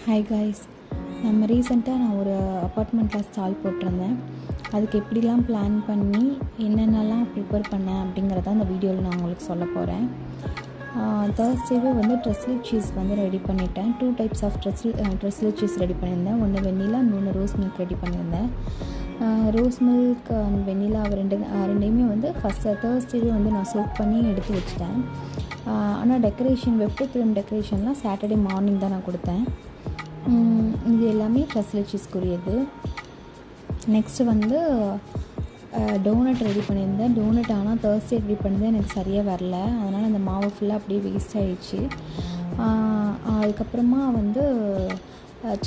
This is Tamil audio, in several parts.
ஹாய் காய்ஸ், நம்ம ரீசெண்டாக நான் ஒரு அப்பார்ட்மெண்ட்டில் ஸ்டால் போட்டிருந்தேன். அதுக்கு எப்படிலாம் பிளான் பண்ணி என்னென்னலாம் ப்ரிப்பேர் பண்ணேன் அப்படிங்கிறத அந்த வீடியோவில் நான் உங்களுக்கு சொல்ல போகிறேன். தேர்ஸ்டேவே ட்ரெஸ்லெட் சீஸ் ரெடி பண்ணிட்டேன். 2 டைப்ஸ் ஆஃப் ட்ரெஸ்லெட் சீஸ் ரெடி பண்ணியிருந்தேன். ஒன்று வெண்ணிலா, இன்னொன்று ரோஸ் மில்க் ரெடி பண்ணியிருந்தேன். ரோஸ் மில்க் அண்ட் வெண்ணிலா ரெண்டையுமே ஃபஸ்ட்டு தேர்ஸ்டேவே நான் சோக் பண்ணி எடுத்து வச்சுட்டேன். ஆனால் வெப்ட் க்ரீம் டெக்கரேஷன்லாம் சாட்டர்டே மார்னிங் தான் நான் கொடுத்தேன். இது எல்லாமே ட்ரெஸ்லெட் சீஸ்க்குரியது. நெக்ஸ்ட்டு டோனட் ரெடி பண்ணியிருந்தேன். டோனட் ஆனால் தேர்ஸ்டே ரெடி பண்ணது எனக்கு சரியாக வரல, அதனால் அந்த மாவு ஃபுல்லாக அப்படியே வேஸ்ட் ஆகிடுச்சு. அதுக்கப்புறமா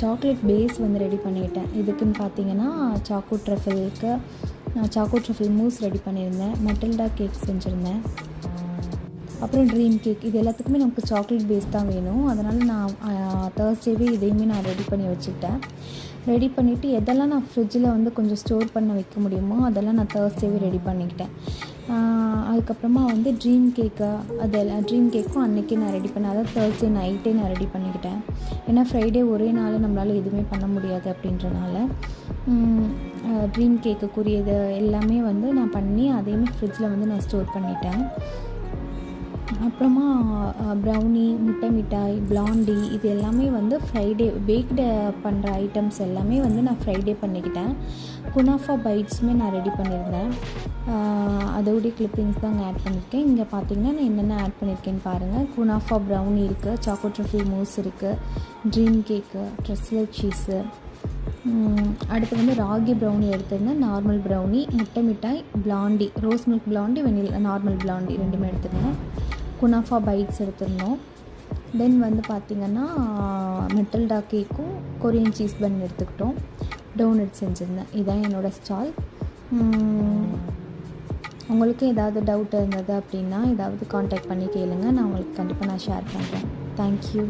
சாக்லேட் பேஸ் ரெடி பண்ணிட்டேன். இதுக்குன்னு பார்த்தீங்கன்னா சாக்கோ ட்ரஃபிள் மூஸ் ரெடி பண்ணியிருந்தேன். மெட்டில்டா கேக் செஞ்சுருந்தேன். அப்புறம் ட்ரீம் கேக். இது எல்லாத்துக்குமே நமக்கு சாக்லேட் பேஸ் தான் வேணும். அதனால் நான் தேர்ஸ்டேவே இதையுமே நான் ரெடி பண்ணி வச்சுக்கிட்டேன். ரெடி பண்ணிவிட்டு எதெல்லாம் நான் ஃப்ரிட்ஜில் கொஞ்சம் ஸ்டோர் பண்ண வைக்க முடியுமோ அதெல்லாம் நான் தேர்ஸ்டேவே ரெடி பண்ணிக்கிட்டேன். அதுக்கப்புறமா ட்ரீம் கேக்கும் அன்றைக்கே நான் ரெடி பண்ணேன். அதாவது தேர்ஸ்டே நைட்டே நான் ரெடி பண்ணிக்கிட்டேன். ஏன்னா ஃப்ரைடே ஒரே நாள் நம்மளால் எதுவுமே பண்ண முடியாது அப்படின்றனால ட்ரீம் கேக்குக்குரியது எல்லாமே நான் பண்ணி அதையுமே ஃப்ரிட்ஜில் நான் ஸ்டோர் பண்ணிட்டேன். அப்புறமா ப்ரௌனி, முட்டை மிட்டாய், பிளாண்டி இது எல்லாமே ஃப்ரைடே பேக்டு பண்ணுற ஐட்டம்ஸ் எல்லாமே நான் ஃப்ரைடே பண்ணிக்கிட்டேன். குனாஃபா பைட்ஸுமே நான் ரெடி பண்ணியிருந்தேன். அதோடைய கிளிப்பிங்ஸ் தான் ஆட் பண்ணியிருக்கேன். இங்கே பார்த்தீங்கன்னா நான் என்னென்ன ஆட் பண்ணியிருக்கேன்னு பாருங்கள். குனாஃபா ப்ரௌனி இருக்குது, சாக்கோ ட்ரஃபிள் மூஸ் இருக்குது, ட்ரீம் கேக்கு, ட்ரெஸ்லெட் சீஸு, அடுத்து ராகி ப்ரௌனி எடுத்திருந்தேன், நார்மல் ப்ரௌனி, முட்டை மிட்டாய், பிளாண்டி, ரோஸ் மில்க் பிளாண்டி, வெண்ணிலா நார்மல் பிளாண்டி ரெண்டுமே எடுத்துருந்தேன். Kunafa bytes எடுத்துருந்தோம். தென் பார்த்திங்கன்னா மெட்டில்டா கேக்கும் கொரியன் சீஸ் பன் எடுத்துக்கிட்டோம். டோனட் செஞ்சுருந்தேன். இதுதான் என்னோடய ஸ்டால். உங்களுக்கு ஏதாவது டவுட் இருந்தது அப்படின்னா ஏதாவது காண்டாக்ட் பண்ணி கேளுங்க. நான் உங்களுக்கு கண்டிப்பாக ஷேர் பண்ணுறேன். தேங்க்யூ.